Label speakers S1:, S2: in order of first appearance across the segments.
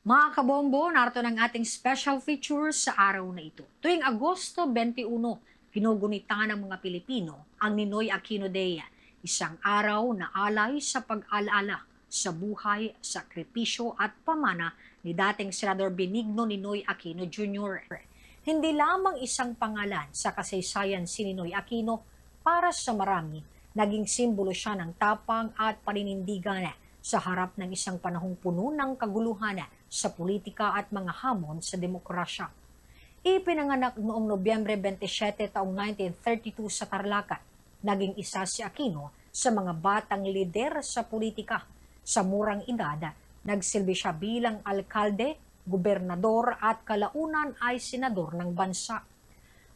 S1: Mga kabombo, narito ng ating special feature sa araw na ito. Tuwing Agosto 21, ginugunita ng mga Pilipino ang Ninoy Aquino Day, isang araw na alay sa pag-alaala sa buhay, sakripisyo at pamana ni dating Senador Benigno Ninoy Aquino Jr. Hindi lamang isang pangalan sa kasaysayan si Ninoy Aquino, para sa marami, naging simbolo siya ng tapang at paninindigan sa harap ng isang panahong puno ng kaguluhan sa politika at mga hamon sa demokrasya. Ipinanganak noong Nobyembre 27 taong 1932 sa Tarlac, naging isa si Aquino sa mga batang lider sa politika. Sa murang edad, nagsilbi siya bilang alkalde, gobernador at kalaunan ay senador ng bansa.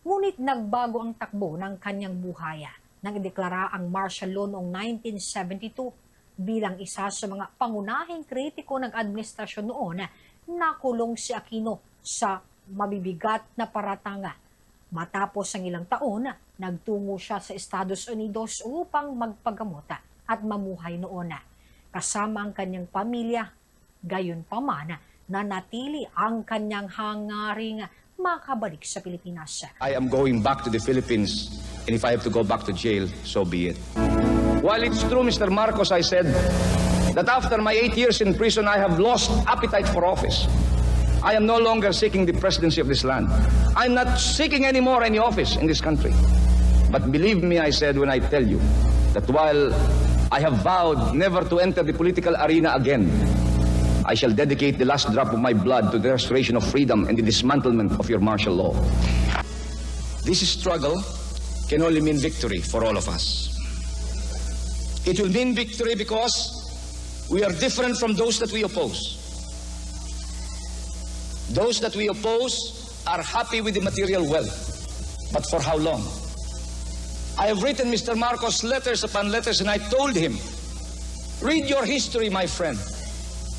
S1: Ngunit nagbago ang takbo ng kanyang buhay nang ideklara ang martial law noong 1972. Bilang isa sa mga pangunahing kritiko ng administrasyon noon, nakulong si Aquino sa mabibigat na paratanga. Matapos ang ilang taon, nagtungo siya sa Estados Unidos upang magpagamot at mamuhay noon. Kasama ang kanyang pamilya, gayunpaman nanatili ang kanyang hangaring makabalik sa Pilipinas.
S2: I am going back to the Philippines, and if I have to go back to jail, so be it. While it's true, Mr. Marcos, I said that after my 8 years in prison, I have lost appetite for office. I am no longer seeking the presidency of this land. I'm not seeking anymore any office in this country. But believe me, I said, when I tell you that while I have vowed never to enter the political arena again, I shall dedicate the last drop of my blood to the restoration of freedom and the dismantlement of your martial law. This struggle can only mean victory for all of us. It will mean victory because we are different from those that we oppose. Those that we oppose are happy with the material wealth. But for how long? I have written Mr. Marcos letters upon letters, and I told him, read your history, my friend.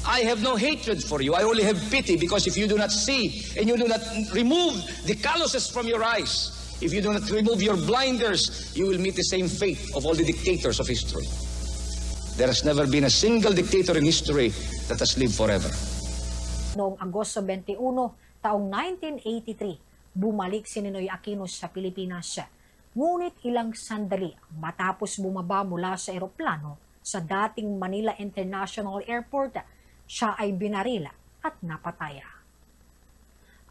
S2: I have no hatred for you. I only have pity, because if you do not see and you do not remove the calluses from your eyes, if you do not remove your blinders, you will meet the same fate of all the dictators of history. There has never been a single dictator in history that has lived forever.
S1: Noong Agosto 21, taong 1983, bumalik si Ninoy Aquino sa Pilipinas. Ngunit ilang sandali matapos bumaba mula sa eroplano sa dating Manila International Airport, siya ay binaril at napataya.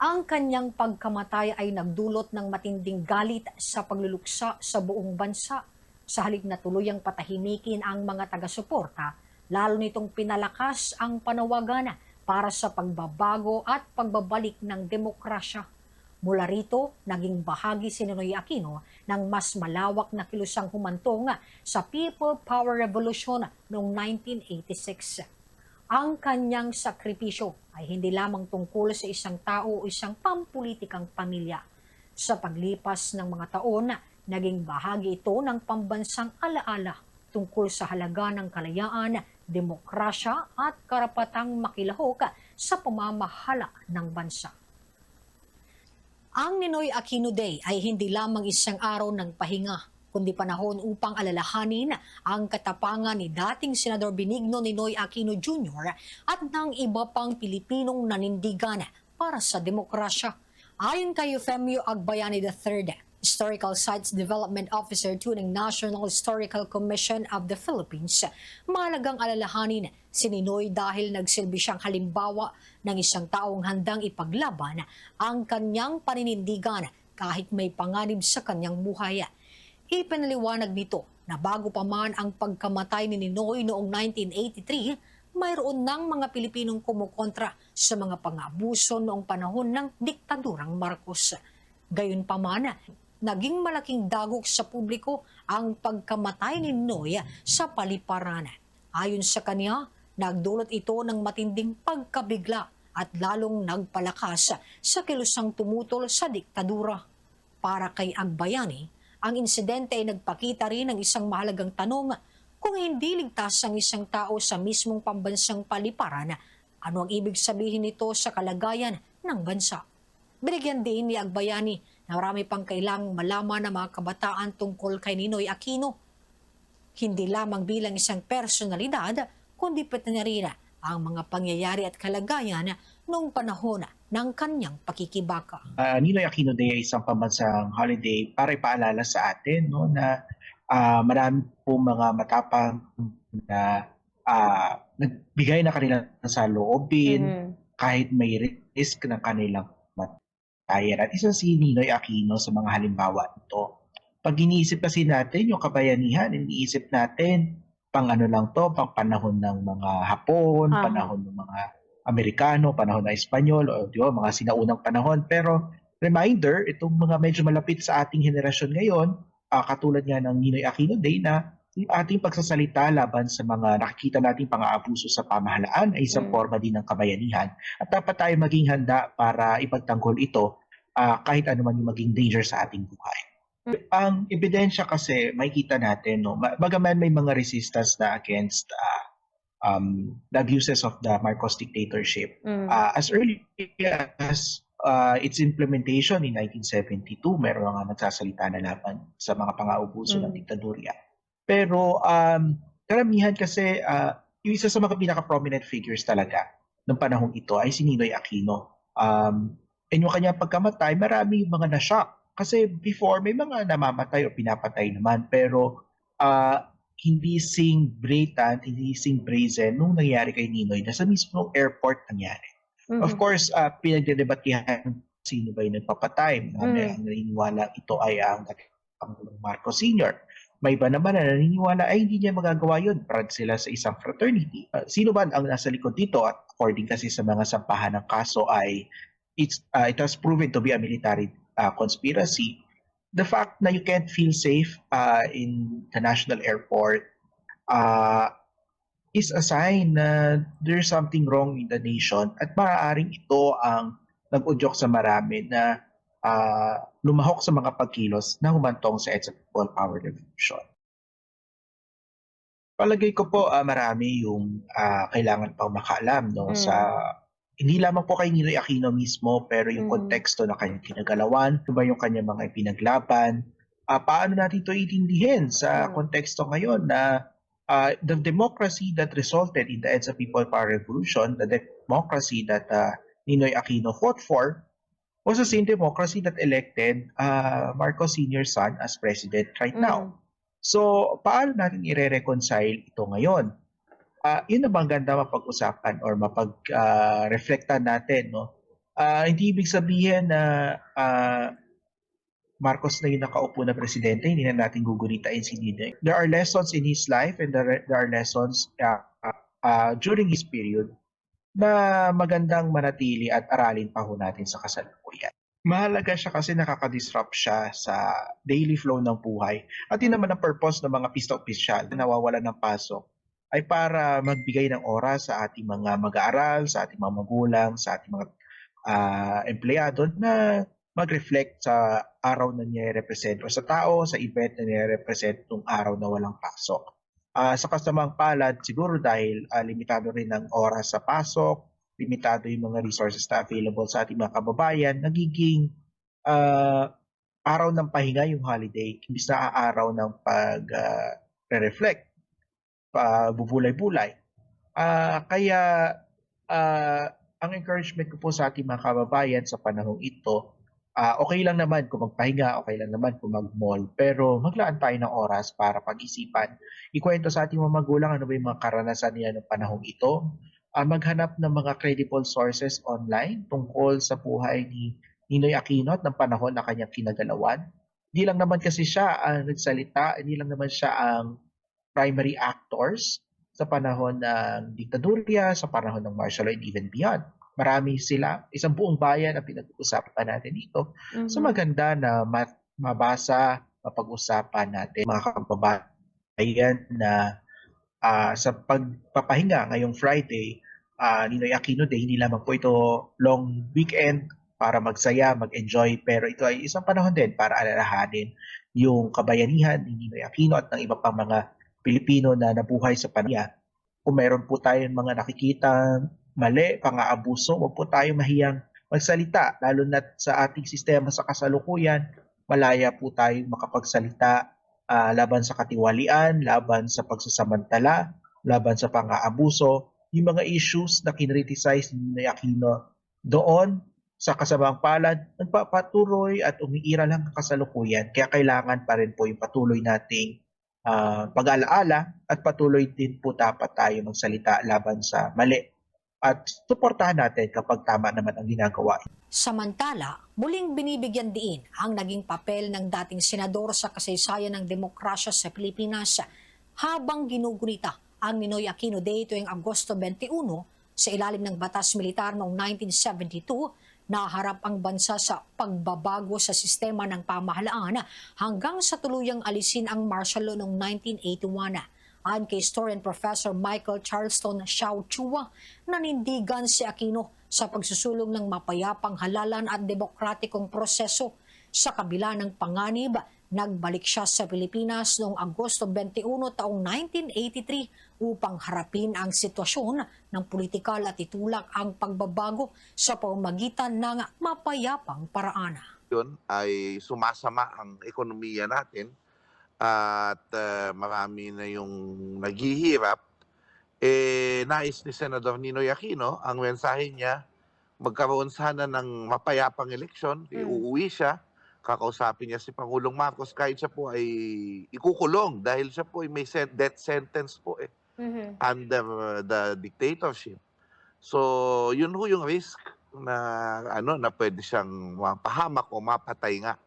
S1: Ang kanyang pagkamatay ay nagdulot ng matinding galit sa pagluluksa sa buong bansa. Sa halip na tuluyang patahimikin ang mga taga-suporta, lalo nitong pinalakas ang panawagan para sa pagbabago at pagbabalik ng demokrasya. Mula rito, naging bahagi si Ninoy Aquino ng mas malawak na kilusang humantong sa People Power Revolution noong 1986. Ang kanyang sakripisyo ay hindi lamang tungkol sa isang tao o isang pampulitikang pamilya. Sa paglipas ng mga taon, naging bahagi ito ng pambansang alaala tungkol sa halaga ng kalayaan, demokrasya at karapatang makilahok sa pamamahala ng bansa. Ang Ninoy Aquino Day ay hindi lamang isang araw ng pahinga, kundi panahon upang alalahanin ang katapangan ni dating Senador Benigno Ninoy Aquino Jr. at ng iba pang Pilipinong nanindigan para sa demokrasya. Ayon kay Eufemio Agbayani III, Historical Sites Development Officer to ng National Historical Commission of the Philippines, mahalagang alalahanin si Ninoy dahil nagsilbi siyang halimbawa ng isang taong handang ipaglaban ang kanyang paninindigan kahit may panganib sa kanyang buhay. Ipinaliwanag nito na bago pa man ang pagkamatay ni Ninoy noong 1983, mayroon ng mga Pilipinong kumukontra sa mga pang-abuso noong panahon ng diktadurang Marcos. Gayunpaman, naging malaking dagok sa publiko ang pagkamatay ni Ninoy sa paliparan. Ayon sa kanya, nagdulot ito ng matinding pagkabigla at lalong nagpalakas sa kilusang tumutol sa diktadura. Para kay Agbayani, ang insidente ay nagpakita rin ng isang mahalagang tanong: kung hindi ligtas ang isang tao sa mismong pambansang paliparan, ano ang ibig sabihin nito sa kalagayan ng bansa? Binigyan din ni Agbayani na marami pang kailangang malaman ng mga kabataan tungkol kay Ninoy Aquino. Hindi lamang bilang isang personalidad, kundi pati na rin ang mga pangyayari at kalagayan noong panahon ng kanyang pakikibaka.
S3: Ninoy Aquino Day ay isang pambansang holiday para ipaalala sa atin, no, na marami po mga matapang na nagbigay na kanilang saloobin kahit may risk ng kanilang matayan. At isa si Ninoy Aquino sa mga halimbawa nito. Pag iniisip kasi natin yung kabayanihan, iniisip natin pang ano lang to, pang panahon ng mga Hapon, panahon ng mga Amerikano, panahon ng Espanyol, o di ba, mga sinaunang panahon. Pero reminder, itong mga medyo malapit sa ating henerasyon ngayon, katulad nga ng Ninoy Aquino Day, na yung ating pagsasalita laban sa mga nakikita nating pang-aabuso sa pamahalaan ay isang forma din ng kabayanihan. At dapat tayo maging handa para ipagtanggol ito kahit ano man yung maging danger sa ating buhay. Ang ebidensya kasi makikita natin, no, bagaman may mga resistance na against the abuses of the Marcos dictatorship. As early as its implementation in 1972, meron nga nagsasalita na laban sa mga pang-aabuso ng diktadurya. Pero karamihan kasi, yung isa sa mga pinaka-prominent figures talaga ng panahong ito ay si Ninoy Aquino. And yung kanyang pagkamatay, marami yung mga na-shock. Kasi before, may mga namamatay o pinapatay naman, pero hindi sing blatant, hindi sing brazen nung nangyari kay Ninoy na sa mismong airport nangyari. Of course, pinagdedebatehan sino ba yung nagpapatay. Ang naniniwala ito ay ang Pangulong Marcos Sr. May iba naman na naniniwala ay hindi niya magagawa yun. Proud sila sa isang fraternity. Sino ba ang nasa likod dito? At according kasi sa mga sampahan ng kaso ay it has proven to be a military conspiracy. The fact na you can't feel safe in the national airport is a sign na there's something wrong in the nation at maaaring ito ang nag-udyok sa marami na lumahok sa mga pagkilos na humantong sa EDSA People Power Revolution. Palagay ko po marami yung kailangan pang makaalam, no, sa hindi lamang po kay Ninoy Aquino mismo, pero yung konteksto na kanyang kinagalawan, ano ba yung kanyang mga ipinaglaban, paano natin ito itindihin sa konteksto ngayon na the democracy that resulted in the EDSA People Power Revolution, the democracy that Ninoy Aquino fought for, was the same democracy that elected Marcos Sr.'s son as president right now. So, paano natin i-reconcile ito ngayon? Yun na bang ganda mapag-usapan or mapag-reflectan natin, no? Hindi ibig sabihin na Marcos na yung nakaupo na presidente, hindi na natin gugunitain si Ninoy. There are lessons in his life and there are lessons during his period na magandang manatili at aralin pa ho natin sa kasalukuyan. Mahalaga siya kasi nakaka-disrupt siya sa daily flow ng buhay. At yun naman ang purpose ng mga pista opisyal na nawawalan ng pasok ay para magbigay ng oras sa ating mga mag-aaral, sa ating mga magulang, sa ating mga empleyado na mag-reflect sa araw na niya represent o sa tao, sa event na niya represent nung araw na walang pasok. Sa kasamang palad, siguro dahil limitado rin ang oras sa pasok, limitado yung mga resources na available sa ating mga kababayan, nagiging araw ng pahinga yung holiday, imbis na araw ng pag-reflect, bubulay-bulay. Kaya ang encouragement ko po sa ating mga kababayan sa panahong ito, okay lang naman kung magpahinga, okay lang naman kung mag-mall, pero maglaan tayo ng oras para pag-isipan. Ikwento sa ating mga magulang ano ba yung mga karanasan niya ng panahong ito. Maghanap ng mga credible sources online tungkol sa buhay ni Ninoy Aquino at ng panahon na kanyang kinagalawan. Hindi lang naman kasi siya ang nagsalita, hindi lang naman siya ang primary actors sa panahon ng diktadurya, sa panahon ng martial law and even beyond. Marami sila, isang buong bayan ang pinag-uusapan natin dito. So maganda na mabasa, mapag-usapan natin mga kababayan na sa pagpapahinga ngayong Friday, Ninoy Aquino Day, hindi lamang po ito long weekend para magsaya, mag-enjoy, pero ito ay isang panahon din para alalahanin yung kabayanihan ni Ninoy Aquino at ng iba pang mga Pilipino na nabuhay sa panahon. Kung meron po tayong mga nakikita mali, pang-aabuso, huwag po tayo mahiyang magsalita, lalo na sa ating sistema sa kasalukuyan, malaya po tayong makapagsalita laban sa katiwalian, laban sa pagsasamantala, laban sa pang-aabuso, yung mga issues na kinriticize ni Aquino doon sa kasamang palad, nagpapatuloy at umiiral hanggang kasalukuyan. Kaya kailangan pa rin po yung patuloy nating pag-alaala at patuloy din po dapat tayo magsalita laban sa mali. At suportahan natin kapag tama naman ang ginagawa.
S1: Samantala, muling binibigyan diin ang naging papel ng dating senador sa kasaysayan ng demokrasya sa Pilipinas habang ginugunita ang Ninoy Aquino Day tuwing Agosto 21 sa ilalim ng batas militar noong 1972. Naharap ang bansa sa pagbabago sa sistema ng pamahalaan hanggang sa tuluyang alisin ang martial law noong 1981. Ayon kay historian Professor Michael Charleston Xiao Chua, nanindigan si Aquino sa pagsusulong ng mapayapang halalan at demokratikong proseso. Sa kabila ng panganib, nagbalik siya sa Pilipinas noong Agosto 21 taong 1983 upang harapin ang sitwasyon ng politikal at itulak ang pagbabago sa pamamagitan ng mapayapang paraan.
S4: Yun ay sumasama ang ekonomiya natin at marami na yung naghihirap. Nais ni Senador Ninoy Aquino, ang mensahe niya, magkaroon sana ng mapayapang eleksyon, uuwi siya, kakausapin niya si Pangulong Marcos kahit siya po ay ikukulong dahil siya po ay may death sentence po under the dictatorship. So, yun ho yung risk na na pwede siyang mapahamak o mapatay nga.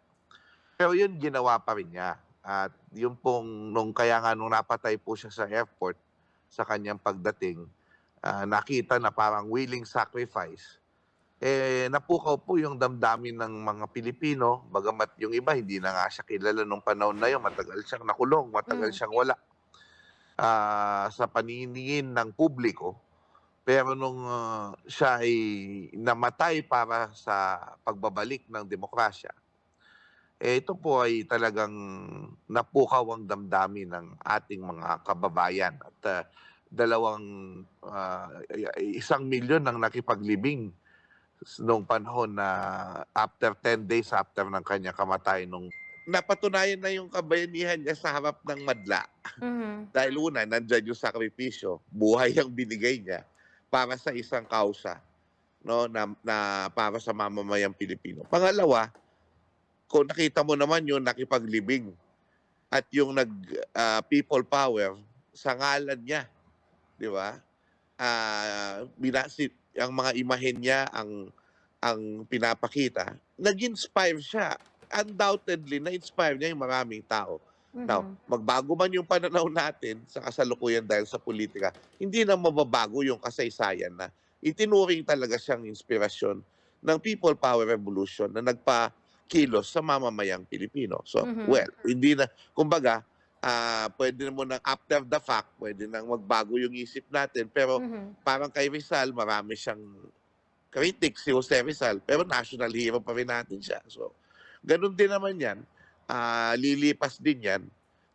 S4: Pero yun ginawa pa rin niya. At yun pong nung napatay po siya sa airport sa kanyang pagdating, nakita na parang willing sacrifice. Napukaw po yung damdamin ng mga Pilipino, bagamat yung iba hindi na nga siya kilala nung panahon na yun, matagal siyang nakulong, matagal siyang wala sa paniningin ng publiko. Pero nung siya ay namatay para sa pagbabalik ng demokrasya, ito po ay talagang napukaw ang damdamin ng ating mga kababayan. At 1 milyon ang nakipaglibing noong panahon na after 10 days after ng kanya kamatay, nung napatunayan na yung kabayanihan niya sa harap ng madla. Dahil una, nandyan yung sakripisyo, buhay ang binigay niya para sa isang kausa, na para sa mamamayang Pilipino. Pangalawa, kung nakita mo naman yung nakipaglibing at yung people power sa ngalan niya, di ba? Ang mga imahen niya ang pinapakita, nag-inspire siya. Undoubtedly, na-inspire niya yung maraming tao. Now, magbago man yung pananaw natin sa kasalukuyan dahil sa politika, hindi na mababago yung kasaysayan na itinuring talaga siyang inspirasyon ng people power revolution na nagpa-kilos sa mamamayang Pilipino. So, well, hindi na, kumbaga, pwede mo nang after the fact, pwede nang magbago yung isip natin. Pero parang kay Rizal, marami siyang critics, si Jose Rizal, pero national hero pa rin natin siya. So, ganun din naman yan. Lilipas din yan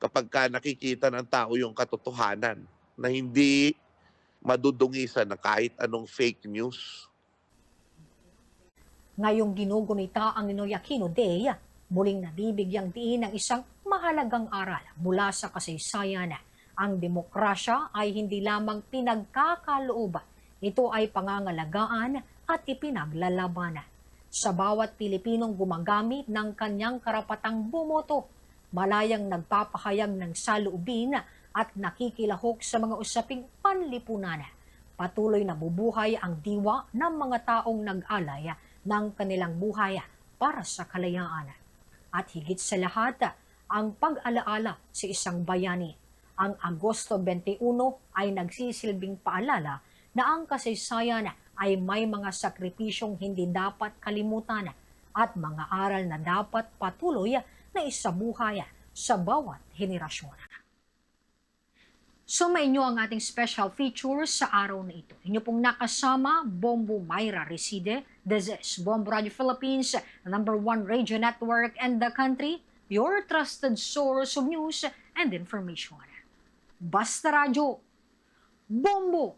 S4: kapag nakikita ng tao yung katotohanan na hindi madudungisan ng kahit anong fake news.
S1: Ngayong ginugunita ang Ninoy Aquino Day, muling nabibigyang diin ng isang mahalagang aral mula sa kasaysayan. Ang demokrasya ay hindi lamang pinagkakaloob, ito ay pangangalagaan at ipinaglalabanan. Sa bawat Pilipinong gumagamit ng kanyang karapatang bumoto, malayang nagpapahayag ng saloobin at nakikilahok sa mga usaping panlipunan. Patuloy na bubuhay ang diwa ng mga taong nag-alay ng kanilang buhay para sa kalayaan. At higit sa lahat, ang pag-alaala sa isang bayani. Ang Agosto 21 ay nagsisilbing paalala na ang kasaysayan ay may mga sakripisyong hindi dapat kalimutan at mga aral na dapat patuloy na isabuhay sa bawat henerasyon. Sumainyo ang ating special feature sa araw na ito. Inyo pong nakasama, Bombo Mayra Reside. This is Bombo Radio Philippines, the #1 radio network in the country, your trusted source of news and information. Basta Radyo, Bombo